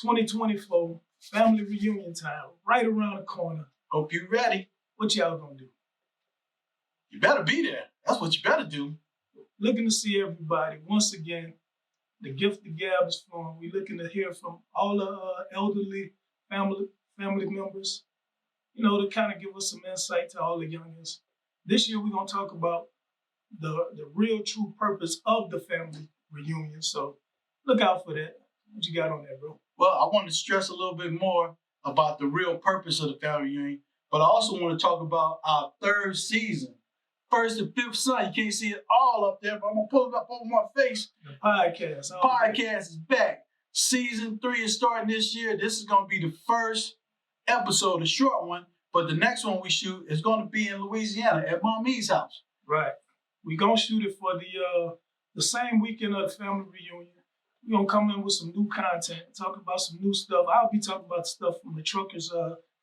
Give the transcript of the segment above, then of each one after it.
2024 family reunion time, right around the corner. Hope you're ready. What y'all gonna do? You better be there. That's what you better do. Looking to see everybody. Once again, the gift of gab is flowing. We're looking to hear from all the elderly family members, to kind of give us some insight to all the youngins. This year, we're going to talk about the real true purpose of the family reunion. So look out for that. What you got on that, bro? Well, I want to stress a little bit more about the real purpose of the family reunion, but I also want to talk about our third season. First and fifth son, you can't see it all up there, but I'm going to pull it up over my face. The podcast. Podcast is back. Season 3 is starting this year. This is going to be the first episode, a short one, but the next one we shoot is going to be in Louisiana at Mommy's house. Right. We're going to shoot it for the same weekend of the family reunion. We're going to come in with some new content, talk about some new stuff. I'll be talking about stuff from the truckers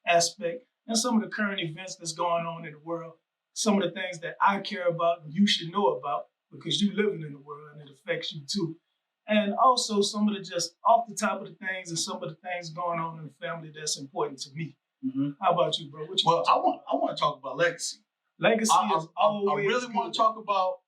aspect and some of the current events that's going on in the world. Some of the things that I care about and you should know about because you're living in the world and it affects you too. And also some of the just off the top of the things and some of the things going on in the family that's important to me. Mm-hmm. How about you, bro? I want to talk about legacy. Legacy is always I really want to talk about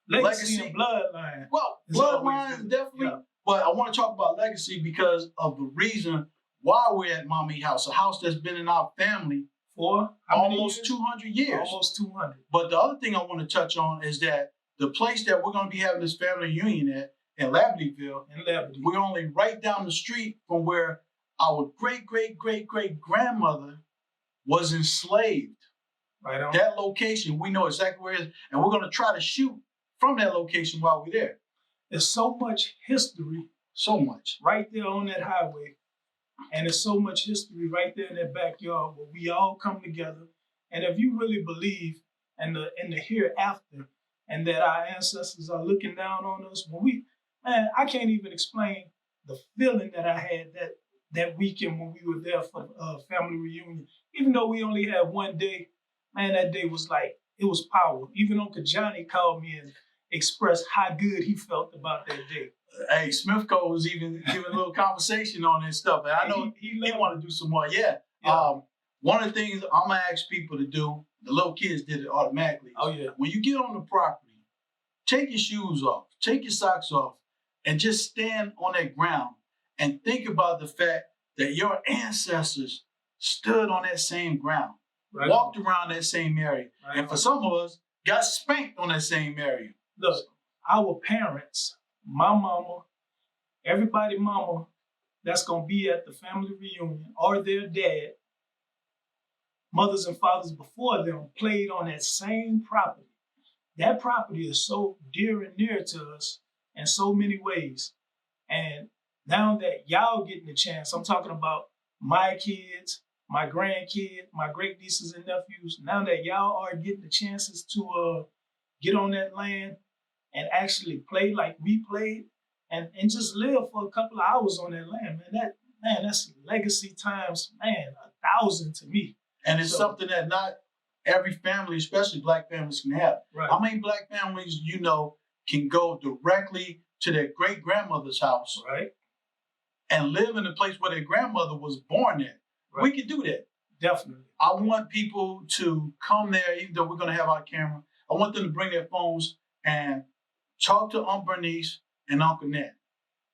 legacy and bloodline. Well, bloodline definitely, yeah. But I want to talk about legacy because of the reason why we're at Mommy House, a house that's been in our family for almost 200 years. Almost 200. But the other thing I want to touch on is that the place that we're going to be having this family reunion at in Labadieville, we're only right down the street from where our great-great-great-great-grandmother was enslaved. Right on. That location, we know exactly where it is, and we're going to try to shoot from that location while we're there. There's so much history. So much. Right there on that highway. And there's so much history right there in that backyard where we all come together. And if you really believe in the hereafter and that our ancestors are looking down on us, I can't even explain the feeling that I had that weekend when we were there for family reunion. Even though we only had one day, that day was like, it was power. Even Uncle Johnny called me and expressed how good he felt about that day. Hey, Smithco was even giving a little conversation on this stuff. And I know he wanted to do some more. Yeah. One of the things I'm going to ask people to do, the little kids did it automatically. Oh, yeah. When you get on the property, take your shoes off, take your socks off, and just stand on that ground and think about the fact that your ancestors stood on that same ground, right, walked around that same area. Right. And for some of us, got spanked on that same area. Look, our parents, my mama, everybody mama that's going to be at the family reunion or their dad, mothers and fathers before them played on that same property. That property is so dear and near to us in so many ways. And now that y'all getting the chance, I'm talking about my kids, my grandkids, my great nieces and nephews, now that y'all are getting the chances to get on that land and actually play like we played and just live for a couple of hours on that land, that's legacy times, 1,000 to me. And it's something that not every family, especially Black families, can have. Right. How many Black families can go directly to their great-grandmother's house, right, and live in the place where their grandmother was born at? Right. We can do that. Definitely. I want people to come there, even though we're going to have our camera. I want them to bring their phones and talk to Aunt Bernice and Uncle Ned. Right.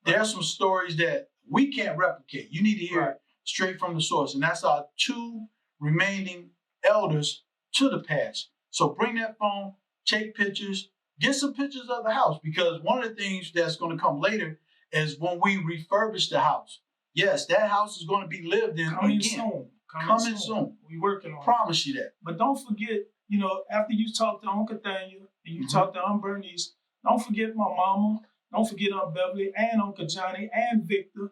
There are some stories that we can't replicate. You need to hear it straight from the source. And that's our 2 remaining elders to the past. So bring that phone, take pictures, get some pictures of the house, because one of the things that's going to come later is when we refurbish the house. Yes, that house is going to be lived in Coming again. Coming soon. We're working on it. Promise you that. But don't forget, after you talk to Uncle Daniel and you talk to Aunt Bernice, don't forget my mama, don't forget Aunt Beverly and Uncle Johnny and Victor,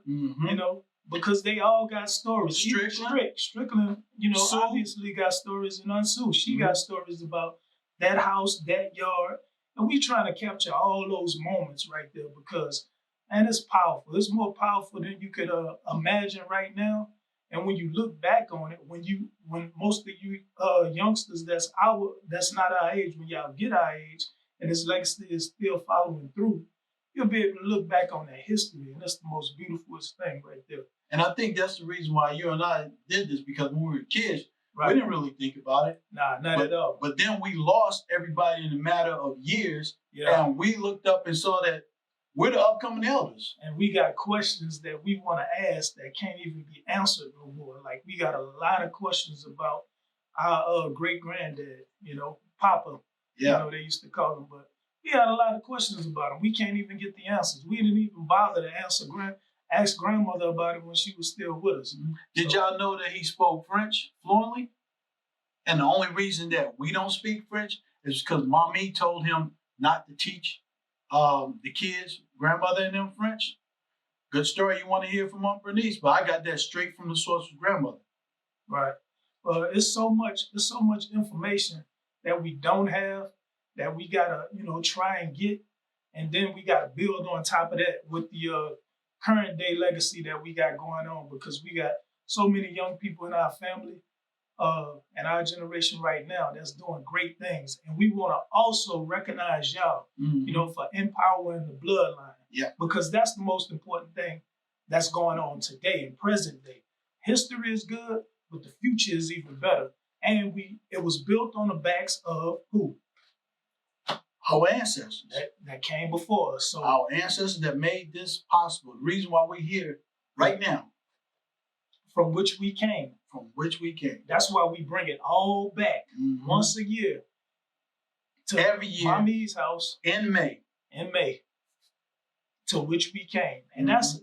because they all got stories. Strickland, obviously got stories, and Aunt Sue, she got stories about that house, that yard. And we trying to capture all those moments right there because, it's powerful. It's more powerful than you could imagine right now. And when you look back on it, when most of you youngsters that's not our age, when y'all get our age, and this legacy is still following through, you'll be able to look back on that history, and that's the most beautifulest thing right there. And I think that's the reason why you and I did this, because when we were kids, Right. we didn't really think about it. Nah, not at all. But then we lost everybody in a matter of years, Yeah. and we looked up and saw that we're the upcoming elders. And we got questions that we want to ask that can't even be answered no more. Like, we got a lot of questions about our great granddad, Papa. Yeah. They used to call him, but we had a lot of questions about him. We can't even get the answers. We didn't even bother to ask grandmother about it when she was still with us. Did y'all know that he spoke French fluently? And the only reason that we don't speak French is because Mommy told him not to teach the kids, grandmother and them, French. Good story you want to hear from Aunt Bernice, but I got that straight from the source of grandmother. Right. Well, it's so much information that we don't have that we gotta, try and get, and then we gotta build on top of that with the current day legacy that we got going on, because we got so many young people in our family and our generation right now that's doing great things, and we want to also recognize y'all, for empowering the bloodline. Yeah. Because that's the most important thing that's going on today in present day. History is good, but the future is even better. And it was built on the backs of who? Our ancestors. That came before us. So our ancestors that made this possible. The reason why we're here right now. From which we came. That's why we bring it all back once a year. To every year. Mommy's house. In May. To which we came. And that's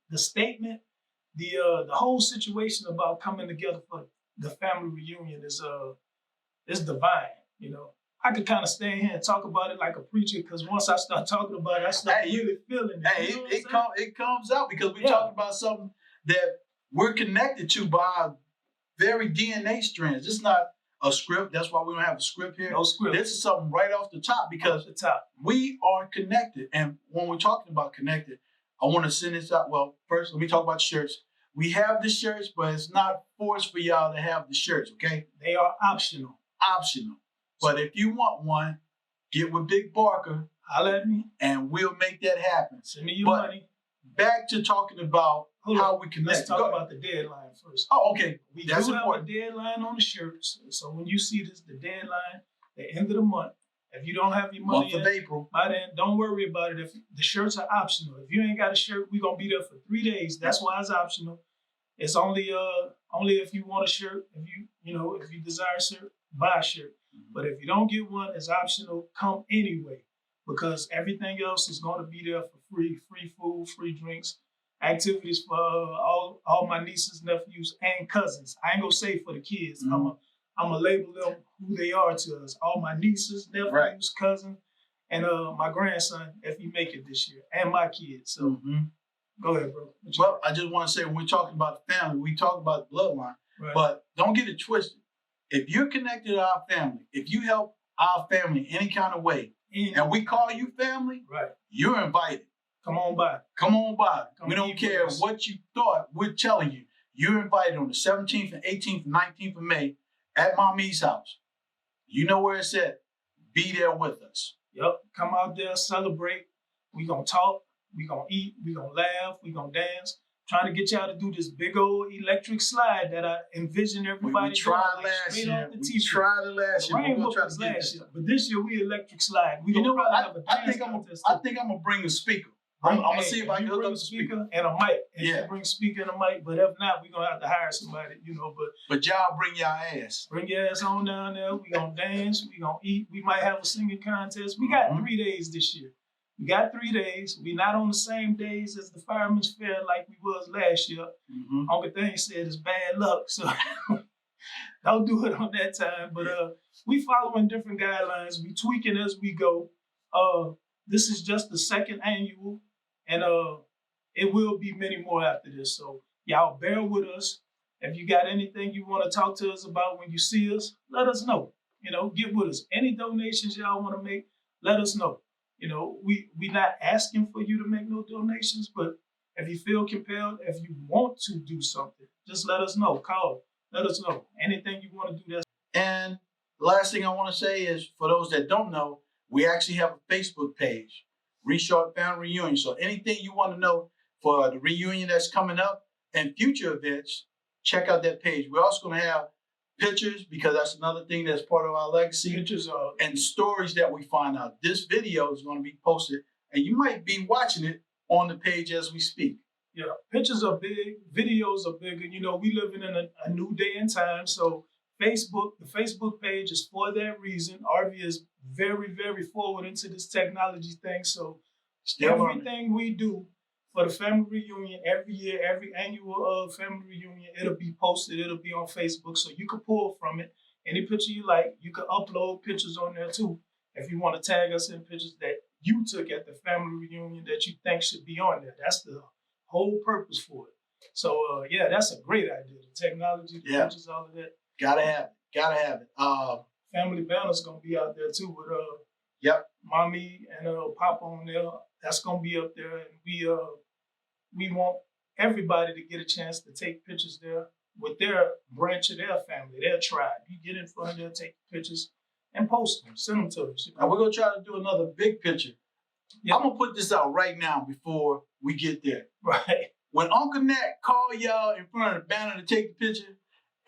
the statement. The whole situation about coming together for the family reunion is divine, I could kind of stand here and talk about it like a preacher, because once I start talking about it, I start really feeling it. Hey, it comes out because we're talking about something that we're connected to by our very DNA strands. It's not a script. That's why we don't have a script here. No script. This is something right off the top, because we are connected. And when we're talking about connected, I want to send this out. Well, first, let me talk about shirts. We have the shirts, but it's not forced for y'all to have the shirts, okay? They are optional. But if you want one, get with Big Barker. Holla at me. And we'll make that happen. Send me your money. Back to talking about how we connect. Let's talk about the deadline first. Oh, okay. That's important. We have a deadline on the shirts. So when you see this, the deadline, the end of the month, if you don't have your money month of April, by then, don't worry about it. If the shirts are optional. If you ain't got a shirt, we're going to be there for 3 days. That's why it's optional. It's only if you want a shirt, if you desire a shirt, buy a shirt. But if you don't get one, it's optional. Come anyway, because everything else is going to be there for free food, free drinks, activities for all my nieces, nephews, and cousins. I ain't gonna say for the kids. I'm gonna label them who they are to us. All my nieces, nephews, cousins, and my grandson, if he make it this year, and my kids. So go ahead, bro. Well, I just want to say, when we're talking about the family, we talk about the bloodline, but don't get it twisted. If you're connected to our family, if you help our family any kind of way, and we call you family, you're invited. Come on by. We don't care what you thought. We're telling you, you're invited on the 17th and 18th and 19th of May at Mommy's house. You know where it's at. Be there with us. Yep. Come out there, celebrate. We're going to talk. We're going to eat. We're going to laugh. We're going to dance. Trying to get y'all to do this big old electric slide that I envision everybody we tried doing, last year. Off the TV. We tried it last year. We're gonna try to get this. But this year we electric slide. You know what? I think I'm gonna bring a speaker. I'm gonna see if I can hook up a speaker and a mic. And you bring a speaker and a mic. But if not, we're gonna have to hire somebody. But y'all bring your ass. Bring your ass on down there. We gonna dance. We gonna eat. We might have a singing contest. We got 3 days this year. We got 3 days. We not on the same days as the Fireman's Fair like we was last year. Uncle Thing said it's bad luck, so don't do it on that time. But we following different guidelines. We tweaking as we go. This is just the second annual, and it will be many more after this. So y'all bear with us. If you got anything you want to talk to us about when you see us, let us know. Get with us. Any donations y'all want to make, let us know. We not asking for you to make no donations, but if you feel compelled, if you want to do something, just let us know. Call. Let us know. Anything you want to do, that's. And the last thing I want to say is, for those that don't know, we actually have a Facebook page. Reshort Family Reunion. So anything you want to know for the reunion that's coming up and future events, check out that page. We're also going to have pictures, because that's another thing that's part of our legacy. Pictures are, and stories that we find out. This video is going to be posted, and you might be watching it on the page as we speak. yeah, pictures are big, videos are big, and we living in a new day and time. So the Facebook page is for that reason. Orvie is very, very forward into this technology thing. So everything we do for the family reunion every year, every annual family reunion, it'll be posted. It'll be on Facebook, so you can pull from it any picture you like. You can upload pictures on there too if you want to tag us in pictures that you took at the family reunion that you think should be on there. That's the whole purpose for it. So yeah, that's a great idea. The technology, the pictures, all of that. Gotta have it. Family banner's gonna be out there too with mommy and papa on there. That's gonna be up there, and we want everybody to get a chance to take pictures there with their branch of their family, their tribe. You get in front of there, take pictures, and post them, send them to us. And we're gonna try to do another big picture. Yeah. I'm gonna put this out right now before we get there. Right. When Uncle Nat call y'all in front of the banner to take the picture,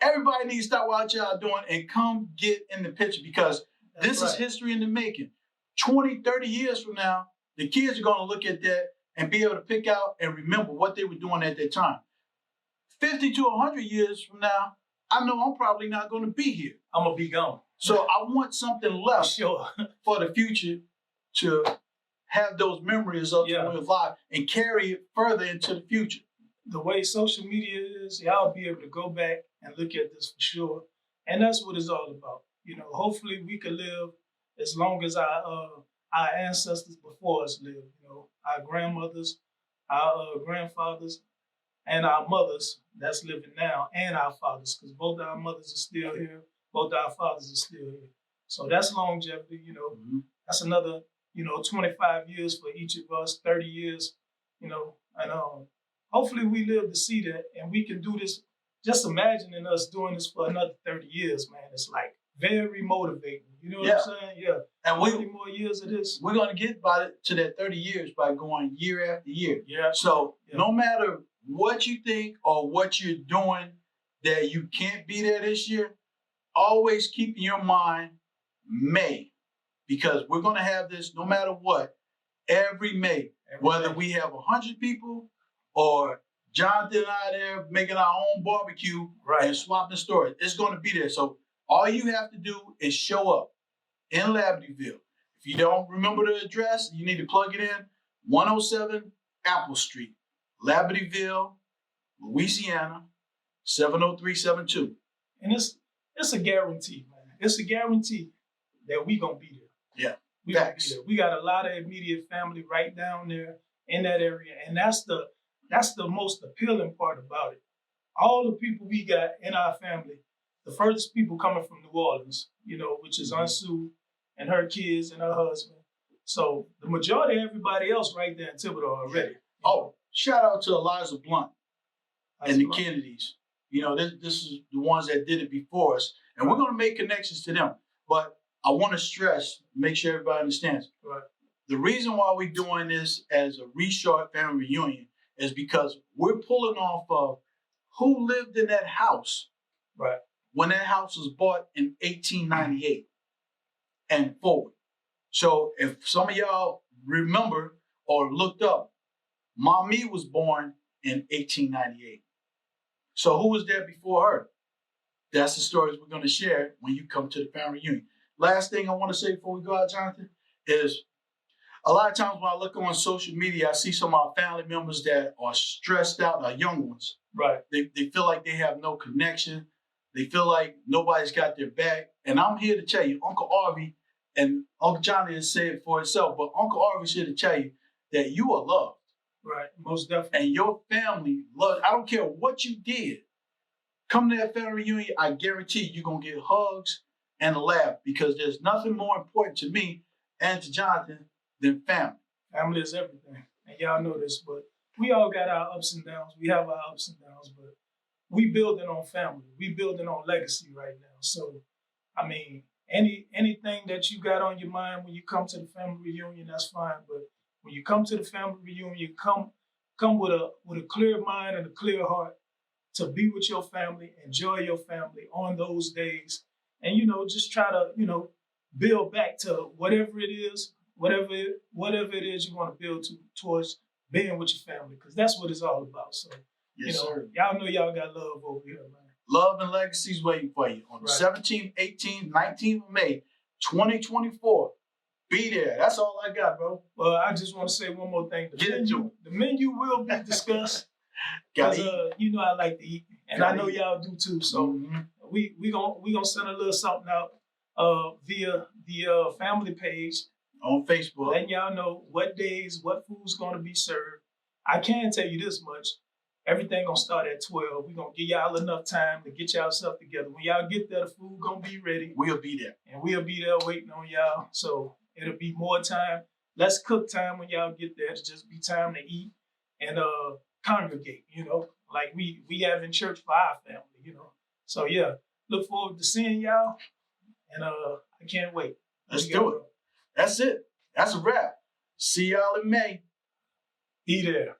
everybody needs to stop what y'all doing and come get in the picture, because this is history in the making. 20, 30 years from now, the kids are gonna look at that and be able to pick out and remember what they were doing at that time. 50 to 100 years from now, I know I'm probably not going to be here. I'm going to be gone. So I want something left for the future to have those memories of when we're alive and carry it further into the future. The way social media is, y'all be able to go back and look at this for sure. And that's what it's all about. Hopefully we can live as long as our ancestors before us lived. Our grandmothers, our grandfathers, and our mothers that's living now, and our fathers, because both our mothers are still here, both our fathers are still here. So that's longevity. That's another 25 years for each of us, 30 years, and hopefully we live to see that, and we can do this. Just imagining us doing this for another 30 years, man, it's like very motivating. You know what I'm saying? Yeah. And 30 more years of this. We're going to get to that 30 years by going year after year. Yeah. So no matter what you think or what you're doing that you can't be there this year, always keep in your mind May, because we're going to have this no matter what, every May. Whether we have 100 people or Jonathan and I there making our own barbecue and swapping stories, it's going to be there. So all you have to do is show up in Labadieville. If you don't remember the address, you need to plug it in. 107 Apple Street, Labadieville, Louisiana, 70372. And it's a guarantee, man. It's a guarantee that we gonna be there. Yeah. We gonna be there. We got a lot of immediate family right down there in that area. And that's the most appealing part about it. All the people we got in our family, the furthest people coming from New Orleans, which is Aunt Sue and her kids and her husband. So the majority of everybody else right there in Thibodeau already. Oh, shout out to Eliza Blunt and the Kennedys. This is the ones that did it before us, and we're going to make connections to them. But I want to stress, make sure everybody understands. Right. The reason why we're doing this as a reshort family reunion is because we're pulling off of who lived in that house when that house was bought in 1898 and forward. So if some of y'all remember or looked up, Mommy was born in 1898. So who was there before her? That's the stories we're going to share when you come to the family reunion. Last thing I want to say before we go out, Jonathan, is a lot of times when I look on social media, I see some of our family members that are stressed out, our young ones. Right. They feel like they have no connection. They feel like nobody's got their back. And I'm here to tell you, Uncle Orvie and Uncle Johnny has said it for himself, but Uncle Orvie's here to tell you that you are loved. Right, most definitely. And your family loves. I don't care what you did. Come to that family reunion, I guarantee you're going to get hugs and a laugh, because there's nothing more important to me and to Jonathan than family. Family is everything. And y'all know this, but we all got our ups and downs. We have our ups and downs, but we building on family. We building on legacy right now. So, I mean, anything that you got on your mind when you come to the family reunion, that's fine. But when you come to the family reunion, come with a clear mind and a clear heart to be with your family, enjoy your family on those days, and just try to build back to whatever it is, whatever it is you want to build towards being with your family, because that's what it's all about. So Yes, sir. y'all know y'all got love over here, man. Love and legacies waiting for you on the 17th, 18th, 19th of May, 2024. Be there. That's all I got, bro. Well, I just want to say one more thing. The menu will be discussed because I like to eat, and I know y'all do too. So we gonna send a little something out via the family page on Facebook, letting y'all know what days, what food's gonna be served. I can tell you this much: everything gonna start at 12. We gonna give y'all enough time to get y'all stuff together. When y'all get there, the food gonna be ready. We'll be there, and we'll be there waiting on y'all. So it'll be more time, less cook time when y'all get there. It'll just be time to eat and congregate. Like we have in church for our family. So yeah, look forward to seeing y'all, and I can't wait. Let's do it. That's it. That's a wrap. See y'all in May. Be there.